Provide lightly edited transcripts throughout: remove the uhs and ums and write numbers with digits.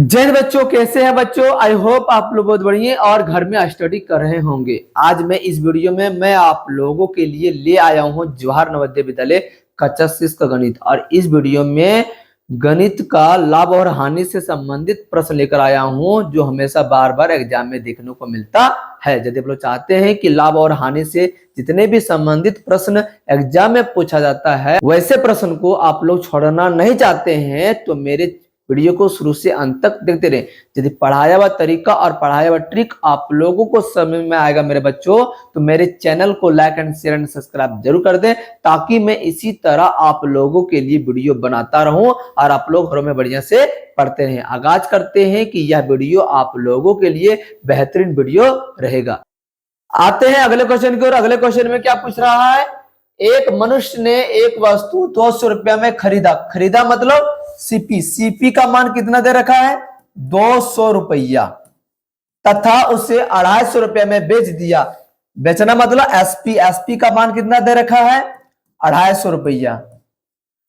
जय हिंद बच्चों, कैसे हैं बच्चों। आई होप आप लोग बहुत बढ़िया और घर में स्टडी कर रहे होंगे। आज मैं इस वीडियो में मैं आप लोगों के लिए ले आया हूं जवाहर नवोदय विद्यालय कच्चा शुष्क गणित। और इस वीडियो में गणित का लाभ और हानि से संबंधित प्रश्न लेकर आया हूं, जो हमेशा बार बार एग्जाम में देखने को मिलता है। यदि आप लोग चाहते हैं कि लाभ और हानि से जितने भी संबंधित प्रश्न एग्जाम में पूछा जाता है, वैसे प्रश्न को आप लोग छोड़ना नहीं चाहते हैं, तो मेरे वीडियो को शुरू से अंत तक देखते रहें। यदि पढ़ाया हुआ तरीका और पढ़ाया हुआ ट्रिक आप लोगों को समझ में आएगा मेरे बच्चों, तो मेरे चैनल को like and share and subscribe जरूर कर दें, ताकि मैं इसी तरह आप लोगों के लिए वीडियो बनाता रहूं और आप लोग घरों में बढ़िया से पढ़ते रहें। आगाज करते हैं कि यह वीडियो आप लोगों के लिए बेहतरीन वीडियो रहेगा। आते हैं अगले क्वेश्चन की ओर। अगले क्वेश्चन में क्या पूछ रहा है, एक मनुष्य ने एक वस्तु 200 रुपया में खरीदा मतलब सीपी का मान कितना दे रखा है, 200 रुपया, तथा उसे 250 रुपया में बेच दिया। बेचना मतलब एसपी का मान कितना दे रखा है, 250 रुपया।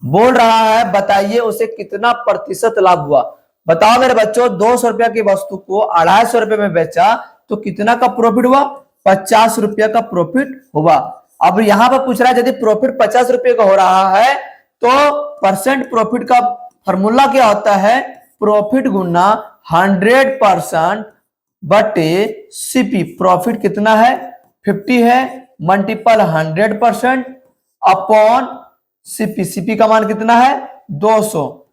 बोल रहा है बताइए उसे कितना प्रतिशत लाभ हुआ। बताओ मेरे बच्चों, 200 रुपया की वस्तु को 250 रुपये में बेचा तो कितना का प्रॉफिट हुआ, 50 रुपया का प्रॉफिट हुआ। अब यहां पर पूछ रहा है यदि प्रॉफिट 50 रुपये का हो रहा है तो परसेंट प्रॉफिट का फॉर्मूला क्या होता है, प्रॉफिट गुना 100% बटे सीपी। प्रॉफिट कितना है, 50 है, मल्टीपल 100% अपॉन सीपी का मान कितना है, 200।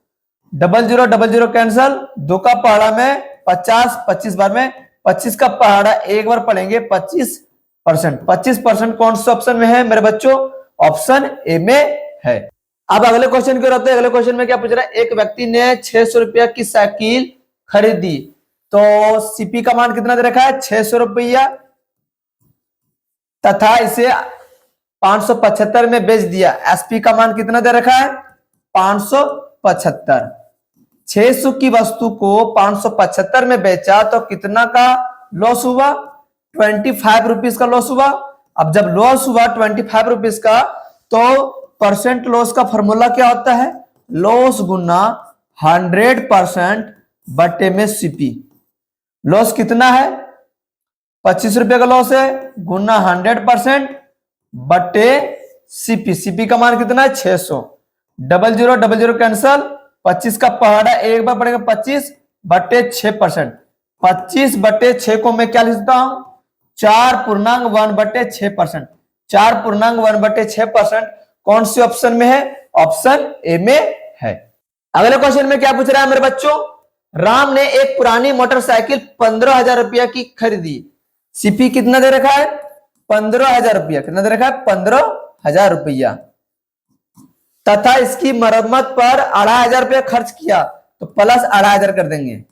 00 कैंसल, 2 का पहाड़ा में 50, 25 बार में 25 का पहाड़ा एक बार पढ़ेंगे 25%। 25% कौन से ऑप्शन में है मेरे बच्चों, ऑप्शन ए में है। अब अगले क्वेश्चन की रहते हैं। अगले क्वेश्चन में क्या पूछ रहा है, एक व्यक्ति ने 600 रुपया की साइकिल खरीदी तो सीपी का मान कितना दे रखा है, 600 रुपया, तथा इसे 575 में बेच दिया। एसपी का मान कितना दे रखा है, 575। 600 की वस्तु को 575 में बेचा तो कितना का लॉस हुआ, 25 रुपीज का लॉस हुआ। अब जब लॉस हुआ 25 रुपीज का, तो परसेंट लॉस का फॉर्मूला क्या होता है, लॉस गुना 100% बटे में सीपी। लॉस कितना है, 25 रुपए का लॉस है, गुना 100% बटे सीपी का मान कितना है, 600। 00 कैंसल, 25 का पहाड़ा एक बार पड़ेगा 25 बटे 6%। 25 बटे 6 को मैं क्या लिखता हूं, 4.1 बटे 6%। 4.1 बटे 6% कौन सी ऑप्शन में है, ऑप्शन ए में है। अगले क्वेश्चन में क्या पूछ रहा है मेरे बच्चों, राम ने एक पुरानी मोटरसाइकिल 15,000 रुपया की खरीदी। सीपी कितना दे रखा है, 15,000 रुपया। कितना दे रखा है, 15,000 रुपया, तथा इसकी मरम्मत पर 2,500 रुपया खर्च किया तो प्लस 2,500 कर देंगे।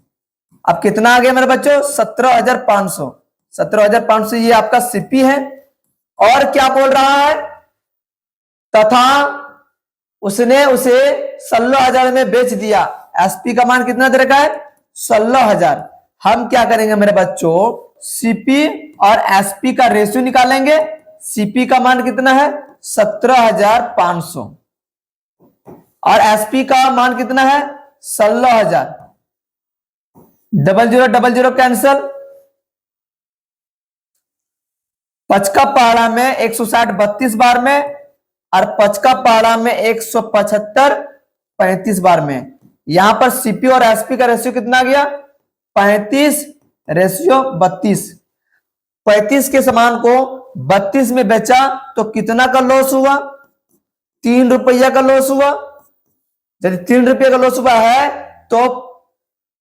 अब कितना आ गया मेरे बच्चों, 17,500। 17,500 ये आपका सीपी है। और क्या बोल रहा है, तथा उसने उसे 16,000 में बेच दिया। एसपी का मान कितना दे रखा है, 16,000। हम क्या करेंगे मेरे बच्चों, सीपी और एसपी का रेशियो निकालेंगे। सीपी का मान कितना है, 17,500 और एसपी का मान कितना है, 16,000। 00 कैंसल, 5 का पहाड़ा में 160 32 बार में और 5 का पहाड़ा में 175 35 बार में। यहां पर सीपी और एसपी का रेशियो कितना आ गया, 35:32। 35 के समान को 32 में बेचा तो कितना का लॉस हुआ, 3 रुपया का लॉस हुआ। यदि 3 रुपये का लॉस हुआ है तो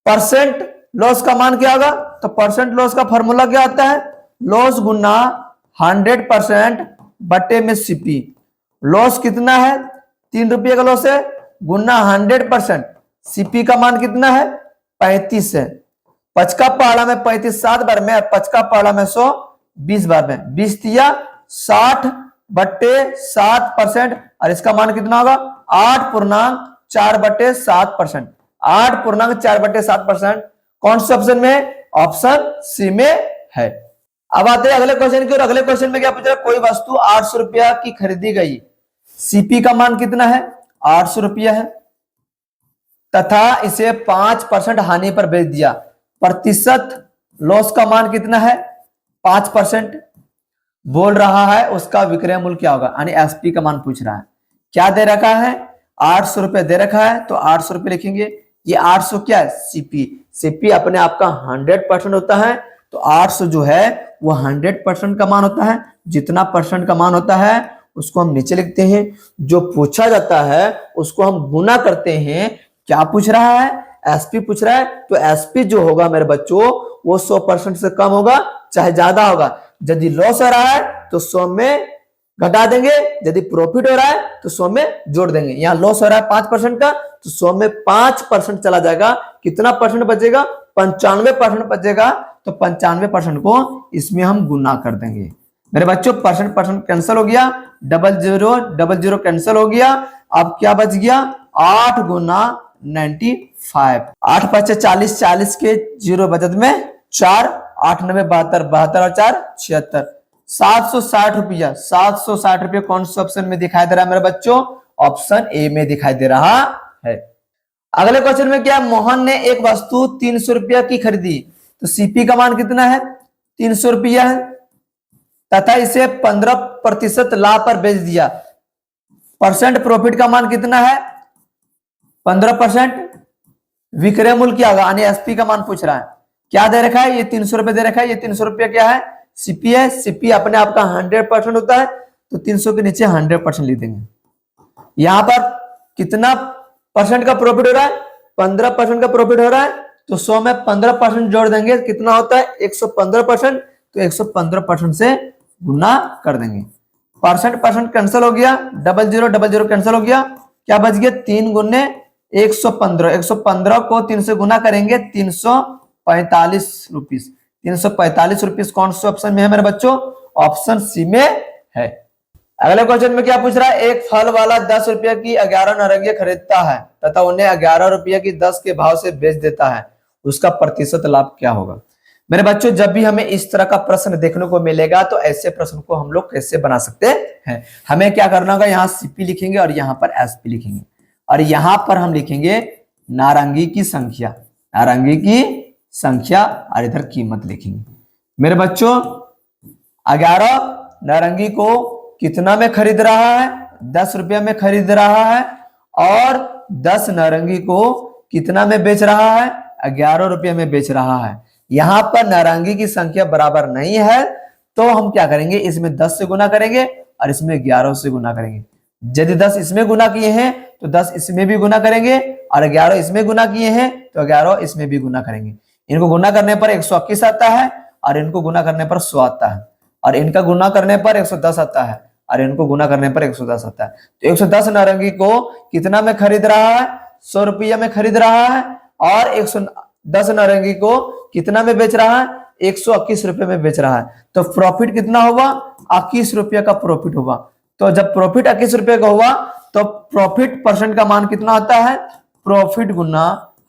परसेंट लॉस का मान क्या होगा, तो परसेंट लॉस का फॉर्मूला क्या आता है, लॉस गुना 100% बटे में सीपी। लॉस कितना है, 3 रुपये का लॉस है, गुना 100%। सीपी का मान कितना है, 35 है। 5 का पहाड़ा में 35 7 बार में, 5 का पहाड़ा में 100 20 बार में, 20 दिया 60 बटे 60%। और इसका मान कितना होगा, 8.4 बटे 7%। 8.4 बटे 7% कौन से ऑप्शन में है, ऑप्शन सी में है। अब आते हैं अगले क्वेश्चन की और। अगले क्वेश्चन में क्या पूछ रहा है, कोई वस्तु 800 रुपया की खरीदी गई। सीपी का मान कितना है, 800 रुपया है, तथा इसे 5% हानि पर बेच दिया। प्रतिशत लॉस का मान कितना है? 5% बोल रहा है, उसका विक्रय मूल्य क्या होगा, यानी एसपी का मान पूछ रहा है। क्या दे रखा है? 800 रुपए दे रखा है, तो 800 रुपए लिखेंगे। ये 800 क्या है? सीपी। सीपी अपने आप का 100% होता है, तो 800 जो है वो 100% का मान होता है। जितना परसेंट का मान होता है उसको हम नीचे लिखते हैं, जो पूछा जाता है उसको हम गुना करते हैं। क्या पूछ रहा है? एसपी पूछ रहा है, तो एसपी जो होगा मेरे बच्चों वो 100% से कम होगा चाहे ज्यादा होगा। यदि लॉस हो रहा है तो 100 में घटा देंगे, यदि प्रॉफिट हो रहा है तो 100 में जोड़ देंगे। यहाँ लॉस हो रहा है 5% का, तो 100 में 5% चला जाएगा। कितना परसेंट बचेगा? 95% बचेगा। तो 95% को इसमें हम गुना कर देंगे। मेरे बच्चों परसेंट कैंसिल हो गया, 00 कैंसिल हो गया। अब क्या बच गया? 8 गुना 95। 8 5 40, 40 के 0 बचत में 4, 8 9 72, 72 और 4 76, 760 रुपया। 760 रुपया कौन से ऑप्शन में दिखाई दे रहा है मेरे बच्चों? ऑप्शन ए में दिखाई दे रहा है। अगले क्वेश्चन में क्या? मोहन ने एक वस्तु 300 रुपया की खरीदी, तो सीपी का मान कितना है? 300 रुपया है, तथा इसे 15% लाभ पर बेच दिया। परसेंट प्रॉफिट का मान कितना है? 15%। विक्रय मूल्य क्या होगा, यानी एसपी का मान पूछ रहा है। क्या दे रखा है? ये 300 रुपए दे रखा है। ये 300 रुपया क्या है? सीपी है। सीपी अपने आप का 100% होता है, तो 300 के नीचे 100% लिख देंगे। यहां पर कितना परसेंट का प्रॉफिट हो रहा है? 15% का प्रॉफिट हो रहा है, तो 100 में 15% जोड़ देंगे। कितना होता है? 115%। तो 115% से गुना कर देंगे। परसेंट कैंसिल हो गया, 00 कैंसिल हो गया। क्या बच गया? 3 गुने 115। 115 को 3 से गुना करेंगे, 345 रुपीस। 345 रुपीस कौन से ऑप्शन में है मेरे बच्चों? ऑप्शन सी में है। अगले क्वेश्चन में क्या पूछ रहा है? एक फल वाला 10 रुपया की 11 नारंगी खरीदता है तथा उन्हें 11 रुपया की 10 के भाव से बेच देता है, उसका प्रतिशत लाभ क्या होगा? मेरे बच्चों जब भी हमें इस तरह का प्रश्न देखने को मिलेगा तो ऐसे प्रश्न को हम लोग कैसे बना सकते हैं? हमें क्या करना होगा? यहाँ सीपी लिखेंगे और यहाँ पर एसपी लिखेंगे, और यहाँ पर हम लिखेंगे नारंगी की संख्या, नारंगी की संख्या, और इधर कीमत लिखेंगे। मेरे बच्चों 11 नारंगी को कितना में खरीद रहा है? 10 रुपया में खरीद रहा है, और 10 नारंगी को कितना में बेच रहा है? 11 रुपया में बेच रहा है। यहां पर नारंगी की संख्या बराबर नहीं है, तो हम क्या करेंगे? इसमें 10 से गुना करेंगे और इसमें 11 से गुना करेंगे। यदि 10 इसमें गुना किए हैं तो 10 इसमें भी गुना करेंगे, और 11 इसमें गुना किए हैं तो 11 इसमें भी गुना करेंगे। इनको गुना करने पर 121 आता है, और इनको गुना करने पर 100 आता है, और इनका गुना करने पर 110 आता है, और इनको गुना करने पर 110 आता है। तो 110 नारंगी को कितना में खरीद रहा है? 100 रुपया में खरीद रहा है, और 110 नारंगी को कितना में बेच रहा है? 121 रुपये में बेच रहा है। तो प्रॉफिट कितना होगा? 21 रुपया का प्रॉफिट होगा। तो जब प्रॉफिट 21 रुपये का हुआ तो प्रॉफिट परसेंट का मान कितना होता है? प्रॉफिट गुना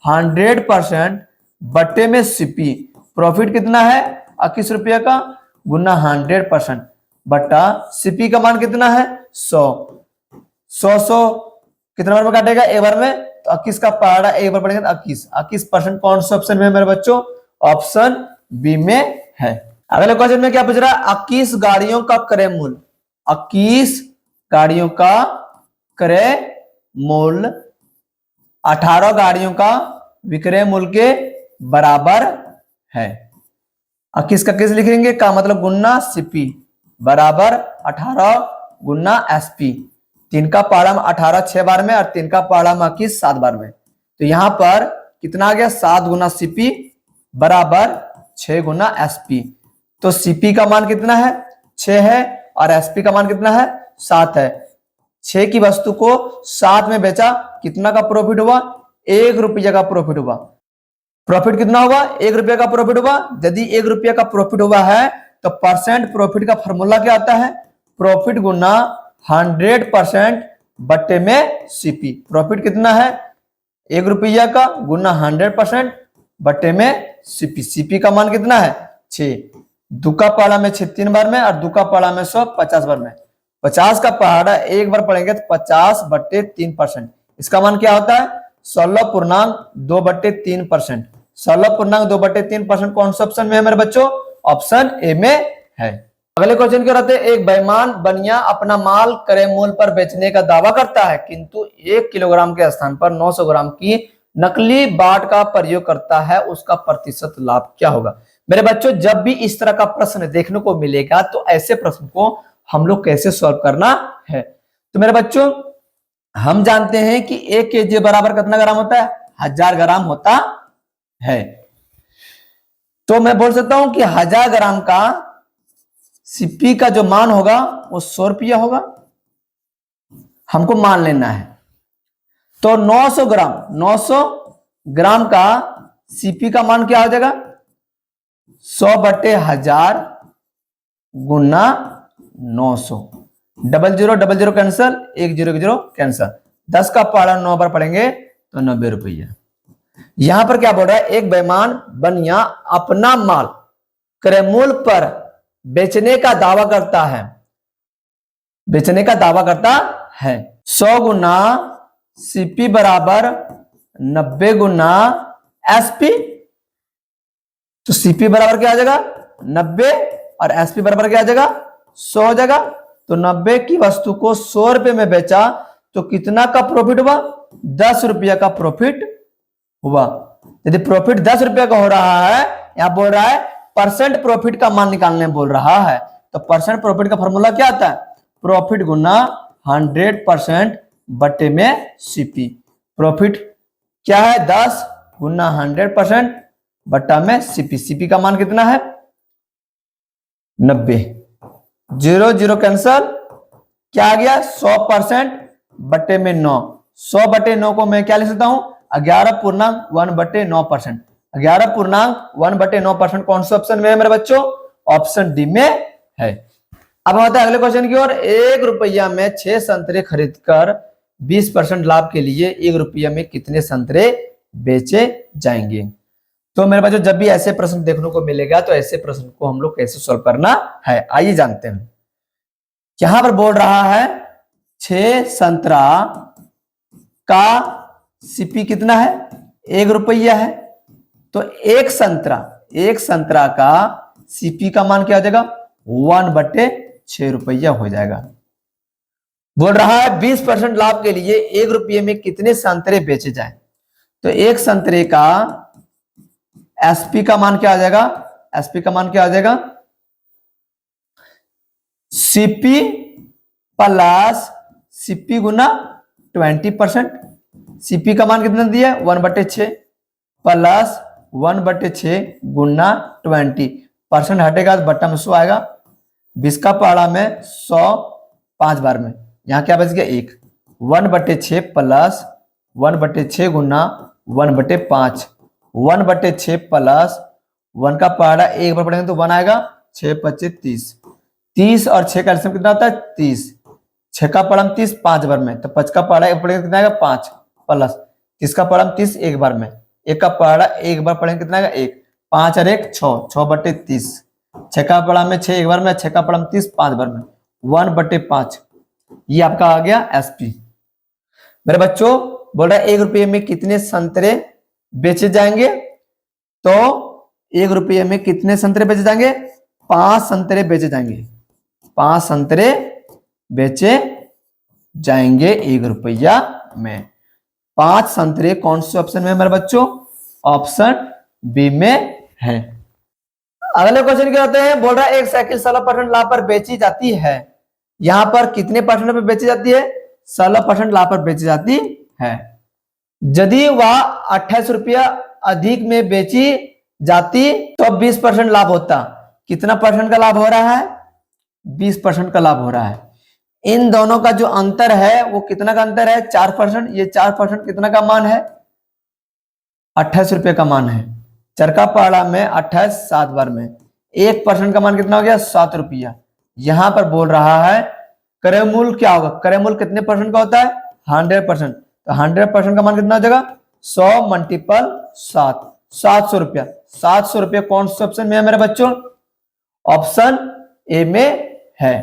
100% बट्टे में सीपी। प्रॉफिट कितना है? 21 रुपया का, गुना 100% बट्टा सीपी का मान कितना है? 100। 100 कितना बार में काटेगा? एक बार में, तो 21 का पहाड़ा एक बार पड़ेगा, 21% कौन सा ऑप्शन में है मेरे बच्चों? ऑप्शन बी में है। अगले क्वेश्चन में क्या पूछ रहा है? 21 गाड़ियों का क्रय मूल्य, 21 गाड़ियों का क्रय मूल्य 18 गाड़ियों का विक्रय मूल्य के बराबर है। 21 का किस लिखेंगे? का मतलब गुना सीपी बराबर 18 गुना एसपी। 3 का पहाड़ा में 18 6 बार में, और 3 का पहाड़ा में 21 7 बार में। तो यहां पर कितना आ गया? 7 गुना सीपी बराबर 6 गुना एसपी। तो सीपी का मान कितना है? 6 है, और एसपी का मान कितना है? 7 है। 6 की वस्तु को 7 में बेचा, कितना का प्रॉफिट हुआ? 1 रुपया का प्रॉफिट हुआ। प्रॉफिट कितना होगा? 1 रुपया का प्रॉफिट हुआ। यदि 1 रुपया का प्रॉफिट हुआ है तो परसेंट प्रॉफिट का फॉर्मूला क्या आता है? प्रॉफिट गुना 100% बट्टे में सीपी। प्रॉफिट कितना है? 1 रुपया का गुना 100% बट्टे में सीपी। सीपी का मान कितना है? 6। दुका पहाड़ा में 6 3 बार में, और दुका पहाड़ा में 100 50 बार में। 50 का पहाड़ा एक बार पढ़ेंगे तो 50 बट्टे 3%, इसका मान क्या होता है? 16.2/3%। 16.2/3% कौन सा ऑप्शन में है मेरे बच्चों? ऑप्शन ए में है। अगले क्वेश्चन क्या रहते हैं? एक बेईमान बनिया अपना माल क्रय मूल्य पर बेचने का दावा करता है, किंतु 1 किलोग्राम के स्थान पर 900 ग्राम की नकली बाट का प्रयोग करता है, उसका प्रतिशत लाभ क्या होगा? मेरे बच्चों, जब भी इस तरह का प्रश्न देखने को मिलेगा तो ऐसे प्रश्न को हम लोग कैसे सॉल्व करना है? तो मेरे बच्चों, हम जानते हैं कि 1 केजी बराबर कितना ग्राम होता है? 1000 ग्राम होता है। तो मैं बोल सकता हूं कि 1000 ग्राम का सीपी का जो मान होगा वो 100 रुपया होगा, हमको मान लेना है। तो 900 ग्राम का सीपी का मान क्या हो जाएगा? 100/1000 गुना 900। 0000 कैंसल, 1010 कैंसल, 10 का पहाड़ा 9 बार पढ़ेंगे तो 90 रुपया। यहां पर क्या बोल रहा है? एक बेईमान बनिया अपना माल क्रय मूल्य पर बेचने का दावा करता है, बेचने का दावा करता है। 100 गुना सीपी बराबर 90 गुना एसपी। तो सीपी बराबर क्या आ जाएगा? 90 और एसपी बराबर क्या आ जाएगा? 100 हो जाएगा। तो 90 की वस्तु को 100 रुपए में बेचा तो कितना का प्रॉफिट हुआ? 10 रुपया का प्रॉफिट हुआ। यदि प्रॉफिट 10 रुपया का हो रहा है, यहां बोल रहा है परसेंट प्रॉफिट का मान निकालने बोल रहा है, तो परसेंट प्रॉफिट का फॉर्मूला क्या आता है? प्रॉफिट गुना 100% बटे में सीपी। प्रॉफिट क्या है? 10 गुना 100% बटा में सीपी। सीपी का मान कितना है? 90। 0 कैंसल, क्या आ गया? 100% बटे में 9। 100/9 को मैं क्या लिख सकता हूं? 11.1/9%। 11.1/9% कौन सा ऑप्शन में है मेरे बच्चों? ऑप्शन डी में है। अब आता है अगले क्वेश्चन की ओर। 1 रुपया में 6 संतरे खरीदकर 20% लाभ के लिए 1 रुपया में कितने संतरे बेचे जाएंगे? तो मेरे बच्चों, जब भी ऐसे प्रश्न देखने को मिलेगा तो ऐसे प्रश्न को हम लोग कैसे सॉल्व करना है, आइए जानते हैं। यहां पर बोल रहा है 6 संतरा का सीपी कितना है? 1 रुपया है। तो एक संतरा का सीपी का मान क्या हो जाएगा? 1/6 रुपया हो जाएगा। बोल रहा है 20% लाभ के लिए 1 रुपये में कितने संतरे बेचे जाए? तो एक संतरे का एसपी का मान क्या आ जाएगा? एसपी का मान क्या आ जाएगा? सीपी प्लस सीपी गुना 20%। सीपी का मान कितना दिया? 1/6 प्लस 1/6 गुना 20%। हटेगा तो बट्टा में 100 आएगा। 20 का पहाड़ा में 100 5 बार में, यहां क्या बच गया? 1। 1/6 प्लस 1/6 गुना 1/5। 1/6 प्लस 1 का पहाड़ा 1 बार पढ़ेंगे तो 1 आएगा। 6 25 30। 30 और 6 का एलसीएम कितना होता है? 30। 6 का पढ़म 30 5 बार में, तो 5 का पहाड़ा 1 पढ़ेंगे कितना आएगा? 5 प्लस 30 का पढ़म 30 1 बार में, 1 का पहाड़ा 1 बार पढ़ेंगे कितना आएगा? 1। 5 और 1 6, 6/30। 6 का पढ़ा में 6 1 बार में, 6 का पढ़म 30 5 बार में, 1/5। ये आपका आ गया एसपी। मेरे बच्चों, बोल रहा है 1 रुपये में कितने संतरे बेचे जाएंगे? तो 1 रुपये में कितने संतरे बेचे जाएंगे? 5 संतरे बेचे जाएंगे। 5 संतरे बेचे जाएंगे 1 रुपया में। 5 संतरे कौन से ऑप्शन में है मेरे बच्चों? ऑप्शन बी में है। अगले क्वेश्चन क्या होते हैं? बोल रहा है एक साइकिल 16% लाभ पर बेची जाती है। यहां पर कितने परसेंट पर बेची जाती है? 16% लाभ पर बेची जाती है। यदि वह 28 रुपया अधिक में बेची जाती तो 20% लाभ होता। कितना परसेंट का लाभ हो रहा है? 20% का लाभ हो रहा है। इन दोनों का जो अंतर है वो कितना का अंतर है? 4%। ये 4% कितना का मान है? 28 रुपये का मान है। चरका पहाड़ा में 28 7 बार में, 1% का मान कितना हो गया? 7 रुपया। यहां पर बोल रहा है क्रय मूल्य क्या होगा? क्रय मूल्य कितने परसेंट का होता है? 100%। तो 100% का मान कितना हो जाएगा? 100 मल्टीपल 7, 700 रुपया। 700 रुपया कौन से ऑप्शन में है मेरे बच्चों? ऑप्शन ए में है।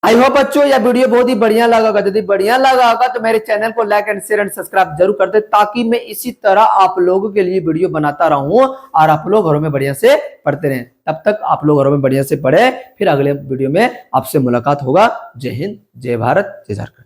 आई होप बच्चों यह वीडियो बहुत ही बढ़िया लगा होगा। यदि बढ़िया लगा होगा तो मेरे चैनल को like and share and subscribe जरूर कर दे, ताकि मैं इसी तरह आप लोगों के लिए वीडियो बनाता रहूं और आप लोग घरों में बढ़िया से पढ़ते रहें। तब तक आप लोग घरों में बढ़िया से पढ़े, फिर अगले वीडियो में आपसे मुलाकात होगा। जय हिंद, जय भारत, जय झारखंड।